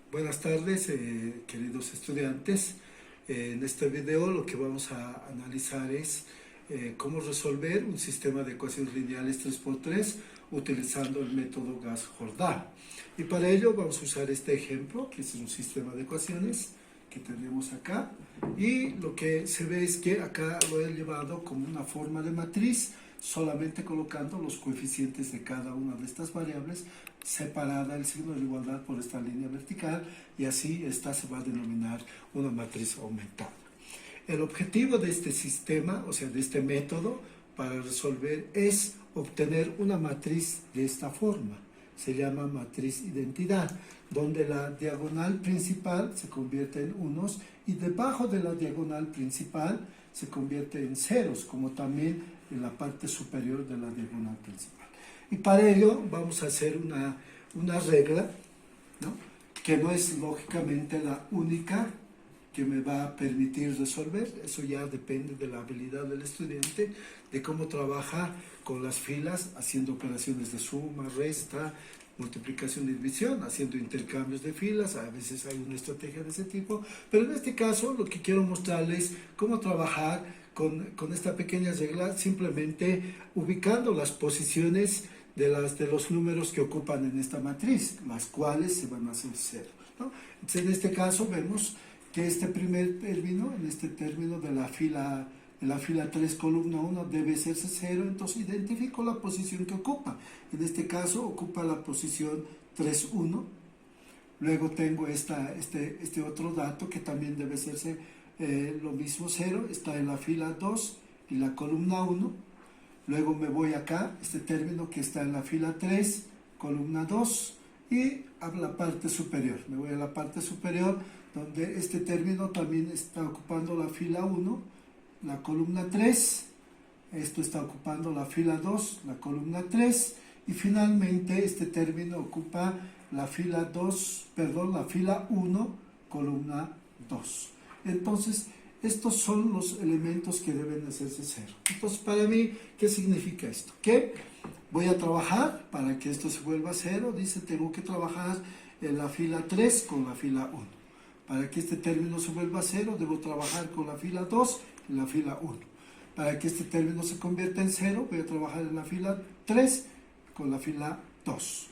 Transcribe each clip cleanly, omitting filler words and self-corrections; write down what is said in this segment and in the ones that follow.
Buenas tardes, queridos estudiantes. En este video lo que vamos a analizar es cómo resolver un sistema de ecuaciones lineales 3×3 utilizando el método Gas-Jordan. Y para ello vamos a usar este ejemplo, que es un sistema de ecuaciones que tenemos acá. Y lo que se ve es que acá lo he llevado como una forma de matriz, solamente colocando los coeficientes de cada una de estas variables, separada el signo de igualdad por esta línea vertical, y así esta se va a denominar una matriz aumentada. El objetivo de este sistema, o sea, de este método para resolver, es obtener una matriz de esta forma. Se llama matriz identidad, donde la diagonal principal se convierte en unos y debajo de la diagonal principal se convierte en ceros, como también en la parte superior de la diagonal principal. Y para ello vamos a hacer una regla, ¿no?, que no es lógicamente la única que me va a permitir resolver. Eso ya depende de la habilidad del estudiante, de cómo trabaja con las filas, haciendo operaciones de suma, resta, multiplicación y división, haciendo intercambios de filas. A veces hay una estrategia de ese tipo, pero en este caso lo que quiero mostrarles es cómo trabajar con esta pequeña regla, simplemente ubicando las posiciones de los números que ocupan en esta matriz, las cuales se van a hacer cero, ¿no? Entonces, en este caso vemos que este primer término, en este término de la fila 3, columna 1, debe hacerse 0, entonces identifico la posición que ocupa. En este caso ocupa la posición 3, 1. Luego tengo este otro dato que también debe hacerse lo mismo 0, está en la fila 2 y la columna 1. Luego me voy acá, este término que está en la fila 3, columna 2, y a la parte superior. Me voy a la parte superior, donde este término también está ocupando la fila 1, la columna 3, esto está ocupando la fila 2, la columna 3, y finalmente este término ocupa la fila 1, columna 2. Entonces, estos son los elementos que deben hacerse cero. Entonces, para mí, ¿qué significa esto? Que voy a trabajar para que esto se vuelva cero. Dice, tengo que trabajar en la fila 3 con la fila 1. Para que este término se vuelva cero, debo trabajar con la fila 2 y la fila 1. Para que este término se convierta en cero, voy a trabajar en la fila 3 con la fila 2.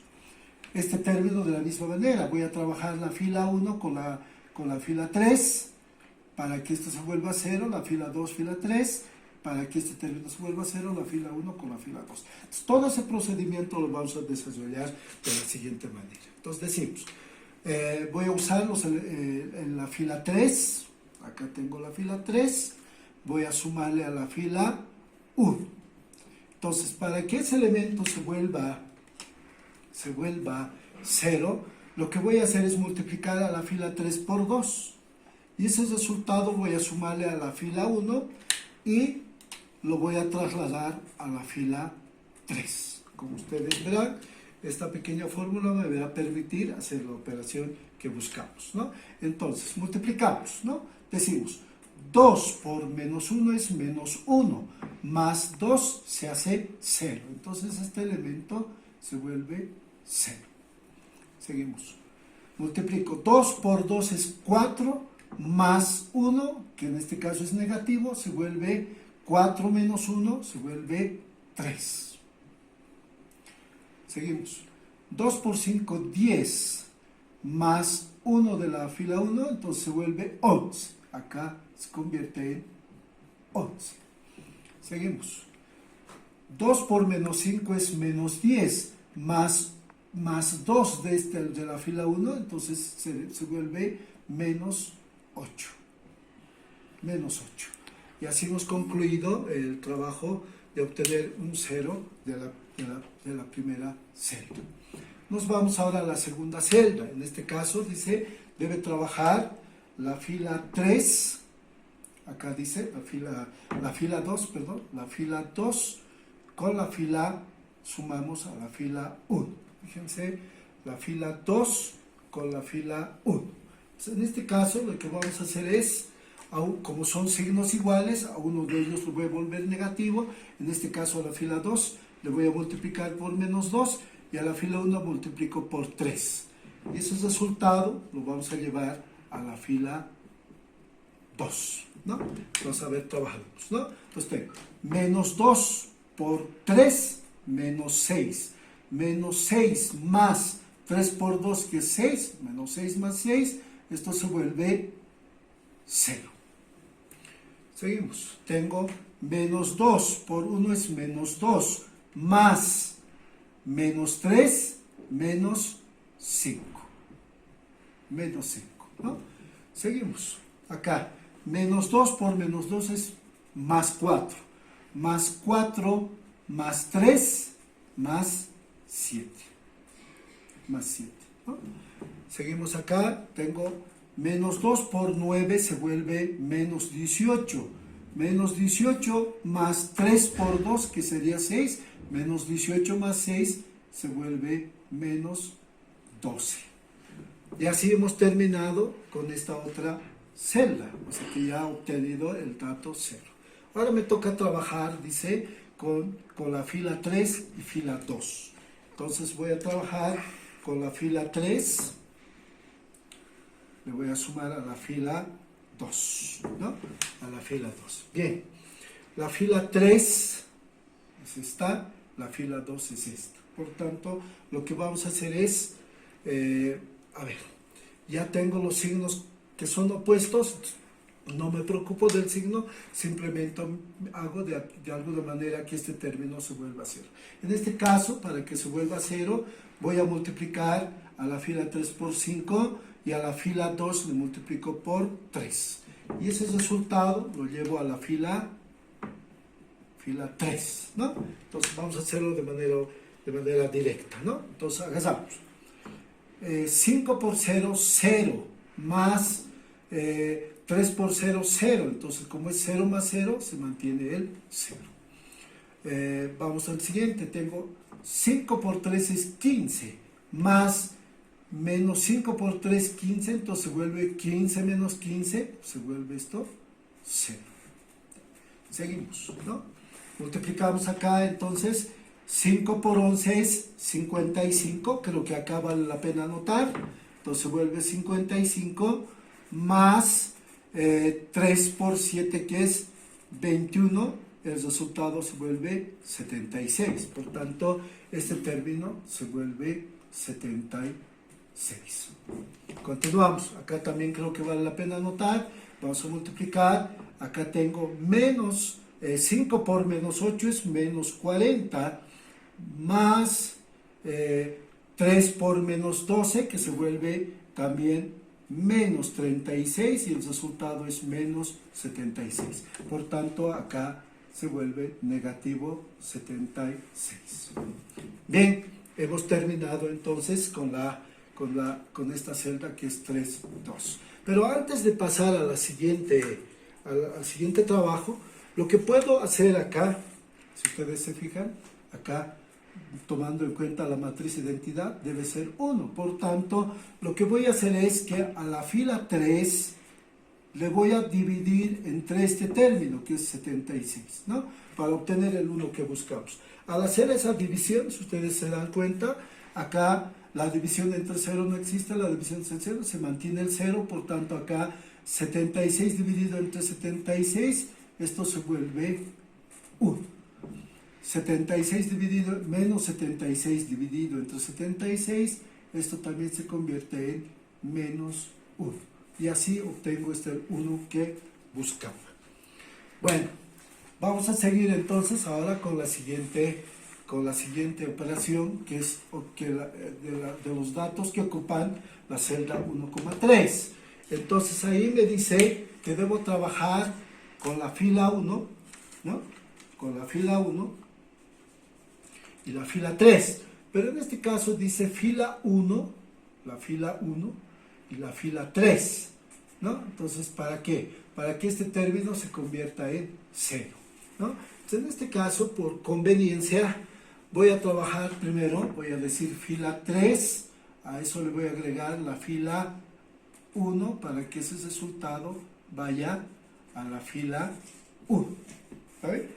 Este término de la misma manera, voy a trabajar la fila 1 con la fila 3, para que esto se vuelva cero, la fila 2, fila 3, para que este término se vuelva cero, la fila 1 con la fila 2. Entonces, todo ese procedimiento lo vamos a desarrollar de la siguiente manera. Entonces decimos, voy a usarlos en la fila 3, acá tengo la fila 3, voy a sumarle a la fila 1. Entonces, para que ese elemento se vuelva 0, lo que voy a hacer es multiplicar a la fila 3 por 2. Y ese resultado voy a sumarle a la fila 1 y lo voy a trasladar a la fila 3. Como ustedes verán, esta pequeña fórmula me va a permitir hacer la operación que buscamos, ¿no? Entonces, multiplicamos, ¿no? Decimos, 2 por menos 1 es menos 1, más 2 se hace 0. Entonces, este elemento se vuelve 0. Seguimos. Multiplico, 2 por 2 es 4, más 1, que en este caso es negativo, se vuelve 4 menos 1, se vuelve 3. Seguimos. 2 por 5, 10, más 1 de la fila 1, entonces se vuelve 11. Acá se convierte en 11. Seguimos. 2 por menos 5 es menos 10, más 2 de la fila 1, entonces se vuelve menos 8. Menos 8. Y así hemos concluido el trabajo de obtener un 0 de la primera celda. Nos vamos ahora a la segunda celda. En este caso dice, debe trabajar la fila 3. Acá dice la fila 2, perdón, la fila 2 con la fila, sumamos a la fila 1. Fíjense, la fila 2 con la fila 1. En este caso lo que vamos a hacer es, como son signos iguales, a uno de ellos lo voy a volver negativo. En este caso a la fila 2 le voy a multiplicar por menos 2 y a la fila 1 multiplico por 3. Y ese resultado lo vamos a llevar a la fila 2, ¿no? Entonces, a ver, trabajamos, ¿no? Entonces tengo menos 2 por 3, menos 6. Menos 6 más 3 por 2, que es 6, menos 6 más 6, esto se vuelve 0. Seguimos. Tengo menos 2 por 1 es menos 2, más menos 3, menos 5. Menos 5, ¿no? Seguimos. Acá, menos 2 por menos 2 es más 4. Más 4, más 3, más 7. Más 7, ¿no? Seguimos acá. Tengo menos 2 por 9 se vuelve menos 18. Menos 18 más 3 por 2, que sería 6. Menos 18 más 6 se vuelve menos 12. Y así hemos terminado con esta otra celda, o sea que ya he obtenido el dato 0. Ahora me toca trabajar, dice, con la fila 3 y fila 2. Entonces voy a trabajar con la fila 3, le voy a sumar a la fila 2, ¿no? A la fila 2. Bien, la fila 3 es esta, la fila 2 es esta. Por tanto, lo que vamos a hacer es, a ver, ya tengo los signos que son opuestos, no me preocupo del signo, simplemente hago de alguna manera que este término se vuelva a 0. En este caso, para que se vuelva a 0, voy a multiplicar a la fila 3 por 5 y a la fila 2 le multiplico por 3. Y ese resultado lo llevo a la fila 3, ¿no? Entonces vamos a hacerlo de manera directa, ¿no? Entonces hagamos 5 por 0, 0, más 3 por 0, 0. Entonces, como es 0 más 0, se mantiene el 0. Vamos al siguiente. Tengo 5 por 3 es 15, más menos 5 por 3, 15. Entonces se vuelve 15 menos 15, se vuelve esto 0. Seguimos, ¿no? Multiplicamos acá, entonces 5 por 11 es 55, creo que acá vale la pena anotar. Entonces se vuelve 55 más 3 por 7, que es 21, el resultado se vuelve 76. Por tanto, este término se vuelve 76. Continuamos. Acá también creo que vale la pena anotar. Vamos a multiplicar. Acá tengo menos 5 por menos 8 es menos 40, más 3 por menos 12, que se vuelve también menos 36, y el resultado es menos 76. Por tanto, acá se vuelve negativo 76. Bien, hemos terminado entonces con esta celda que es 3, 2. Pero antes de pasar al siguiente trabajo, lo que puedo hacer acá, si ustedes se fijan, acá, tomando en cuenta la matriz de identidad, debe ser 1. Por tanto, lo que voy a hacer es que a la fila 3 le voy a dividir entre este término, que es 76, ¿no? Para obtener el 1 que buscamos. Al hacer esa división, si ustedes se dan cuenta, acá la división entre 0 no existe, la división entre 0 se mantiene el 0, por tanto acá 76 dividido entre 76, esto se vuelve 1. 76 dividido, menos 76 dividido entre 76, esto también se convierte en menos 1. Y así obtengo este 1 que buscaba. Bueno, vamos a seguir entonces ahora con la siguiente operación, que es de los datos que ocupan la celda 1,3. Entonces ahí me dice que debo trabajar con la fila 1, ¿no? Con la fila 1 y la fila 3. Pero en este caso dice fila 1, la fila 1 y la fila 3, ¿no? Entonces, ¿para qué? Para que este término se convierta en 0, ¿no? Entonces, en este caso, por conveniencia, voy a trabajar primero, voy a decir fila 3, a eso le voy a agregar la fila 1 para que ese resultado vaya a la fila 1. ¿Está bien?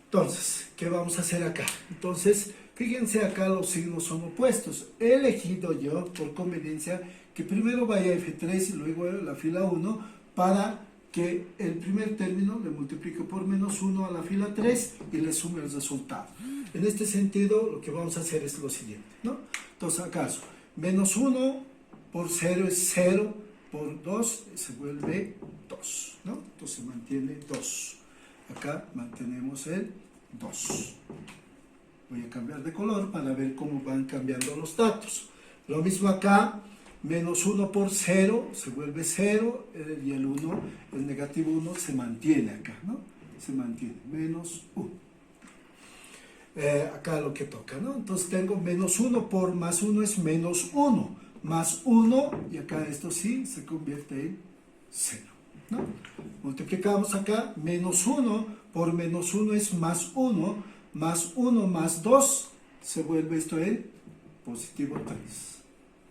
Entonces, ¿qué vamos a hacer acá? Entonces, Fíjense acá, los signos son opuestos. He elegido yo, por conveniencia, que primero vaya F3 y luego la fila 1 para que el primer término le multiplique por menos 1 a la fila 3 y le sume el resultado. En este sentido, lo que vamos a hacer es lo siguiente, ¿no? Entonces, acaso, menos 1 por 0 es 0, por 2 se vuelve 2, ¿no? Entonces mantiene 2. Acá mantenemos el 2. Voy a cambiar de color para ver cómo van cambiando los datos. Lo mismo acá, menos 1 por 0 se vuelve 0 y el 1, el negativo 1 se mantiene acá, ¿no? Se mantiene, menos 1. Acá lo que toca, ¿no? Entonces tengo menos 1 por más 1 es menos 1, más 1, y acá esto sí se convierte en 0, ¿no? Multiplicamos acá, menos 1 por menos 1 es más 1, más 1 más 2 se vuelve esto en positivo 3,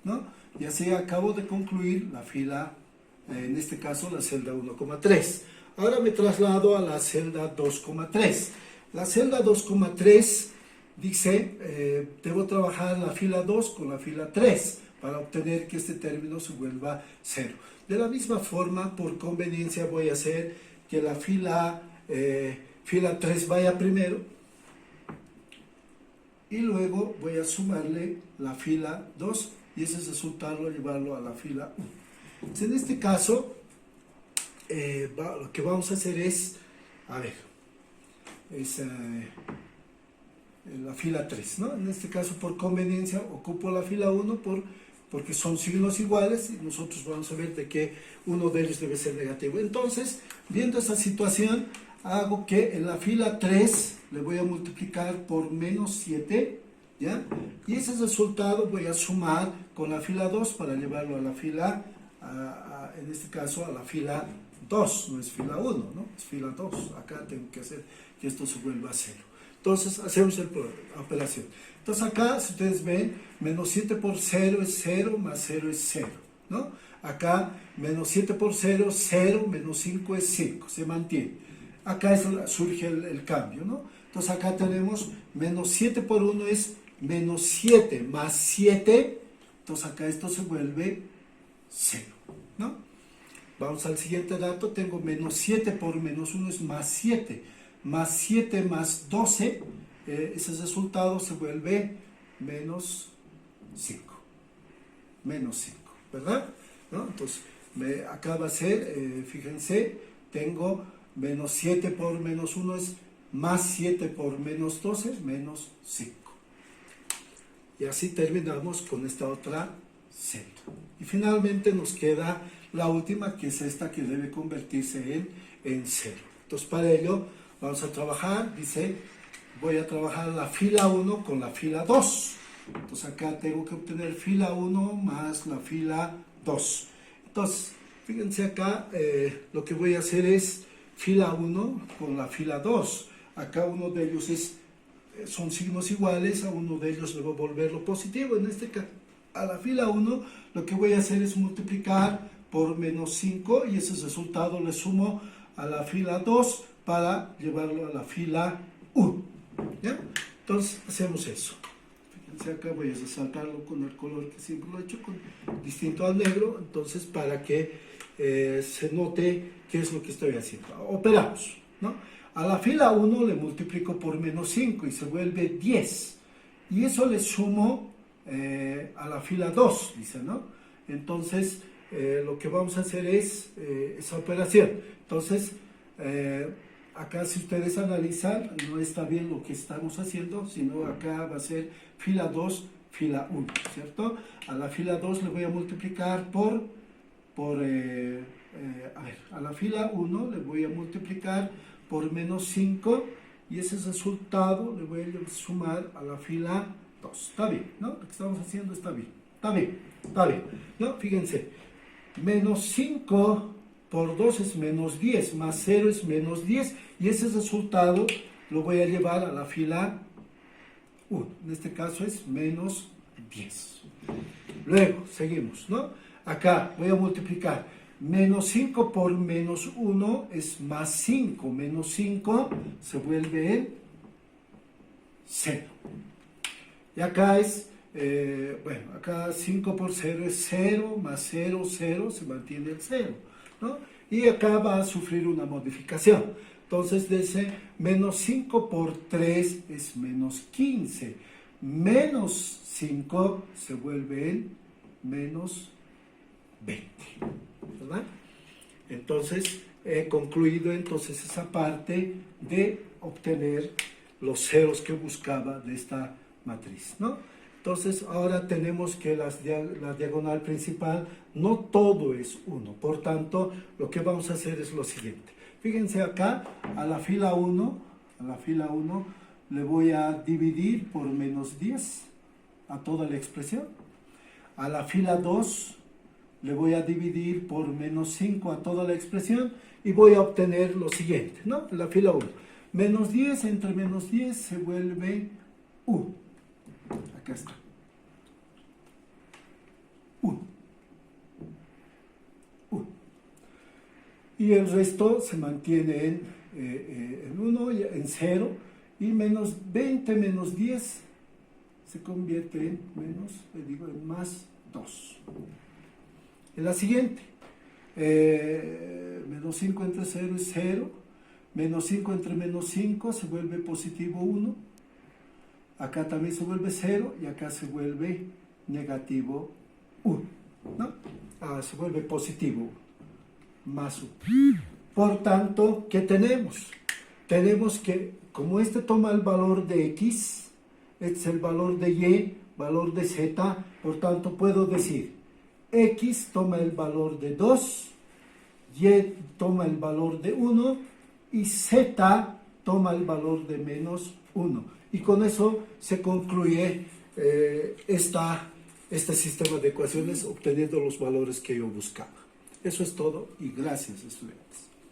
¿no? Y así acabo de concluir la fila, en este caso la celda 1,3. Ahora me traslado a la celda 2,3. La celda 2,3 dice, debo trabajar la fila 2 con la fila 3 para obtener que este término se vuelva 0. De la misma forma, por conveniencia, voy a hacer que la fila 3 vaya primero y luego voy a sumarle la fila 2 y ese resultado llevarlo a la fila 1. Entonces, en este caso, lo que vamos a hacer es, la fila 3, ¿no? En este caso, por conveniencia, ocupo la fila 1 porque son signos iguales y nosotros vamos a ver de que uno de ellos debe ser negativo. Entonces, viendo esa situación, hago que en la fila 3 le voy a multiplicar por menos 7, ¿ya? Y ese resultado voy a sumar con la fila 2 para llevarlo a la fila, en este caso a la fila 2, no es fila 1, ¿no? Es fila 2. Acá tengo que hacer que esto se vuelva a 0. Entonces, hacemos la operación. Entonces, acá, si ustedes ven, menos 7 por 0 es 0, más 0 es 0, ¿no? Acá, menos 7 por 0, 0, menos 5 es 5, se mantiene. Acá surge el cambio, ¿no? Entonces, acá tenemos menos 7 por 1 es menos 7, más 7, entonces acá esto se vuelve 0, ¿no? Vamos al siguiente dato, tengo menos 7 por menos 1 es más 7 más 12, ese resultado se vuelve menos 5, ¿verdad? ¿No? Entonces, acá va a ser, fíjense, tengo menos 7 por menos 1 es más 7 por menos 12, menos 5. Y así terminamos con esta otra celda. Y finalmente nos queda la última, que es esta que debe convertirse en 0. Entonces, para ello vamos a trabajar, dice, voy a trabajar la fila 1 con la fila 2. Entonces, acá tengo que obtener fila 1 más la fila 2. Entonces, fíjense acá, lo que voy a hacer es fila 1 con la fila 2. Acá uno de ellos son signos iguales, a uno de ellos le voy a volverlo positivo. En este caso, a la fila 1 lo que voy a hacer es multiplicar por menos 5 y ese resultado le sumo a la fila 2 para llevarlo a la fila 1. ¿Ya? Entonces hacemos eso. Fíjense acá, voy a resaltarlo con el color que siempre lo he hecho, distinto al negro, entonces para que se note qué es lo que estoy haciendo. Operamos, ¿no? A la fila 1 le multiplico por menos 5 y se vuelve 10. Y eso le sumo a la fila 2, dice, ¿no? Entonces, lo que vamos a hacer es esa operación. Entonces, acá si ustedes analizan, no está bien lo que estamos haciendo, sino acá va a ser fila 2, fila 1, ¿cierto? A la fila 2 le voy a multiplicar a la fila 1 le voy a multiplicar por menos 5 y ese resultado le voy a sumar a la fila 2. Está bien, ¿no? Lo que estamos haciendo está bien, ¿no? Fíjense, menos 5 por 2 es menos 10, más 0 es menos 10 y ese resultado lo voy a llevar a la fila 1. En este caso es menos 10. Luego, seguimos, ¿no? Acá voy a multiplicar. Menos 5 por menos 1 es más 5. Menos 5 se vuelve en 0. Y acá es, bueno, acá 5 por 0 es 0, más 0, 0, se mantiene el 0, ¿no? Y acá va a sufrir una modificación. Entonces dice, menos 5 por 3 es menos 15. Menos 5 se vuelve en menos 20, ¿verdad? Entonces, he concluido entonces esa parte de obtener los ceros que buscaba de esta matriz, ¿no? Entonces, ahora tenemos que la diagonal principal, no todo es 1. Por tanto, lo que vamos a hacer es lo siguiente. Fíjense acá, a la fila 1, le voy a dividir por menos 10 a toda la expresión. A la fila 2 le voy a dividir por menos 5 a toda la expresión y voy a obtener lo siguiente, ¿no? La fila 1. Menos 10 entre menos 10 se vuelve 1. Acá está. 1. Y el resto se mantiene en 1, en 0, y menos 20 menos 10 se convierte en menos, en más 2. En la siguiente, menos 5 entre 0 es 0, menos 5 entre menos 5 se vuelve positivo 1, acá también se vuelve 0 y acá se vuelve negativo 1, ¿no? Se vuelve positivo 1, más 1. Por tanto, ¿qué tenemos? Tenemos que, como este toma el valor de x, este es el valor de y, valor de z, por tanto puedo decir, x toma el valor de 2, y toma el valor de 1, y z toma el valor de menos 1. Y con eso se concluye este sistema de ecuaciones obteniendo los valores que yo buscaba. Eso es todo y gracias, estudiantes.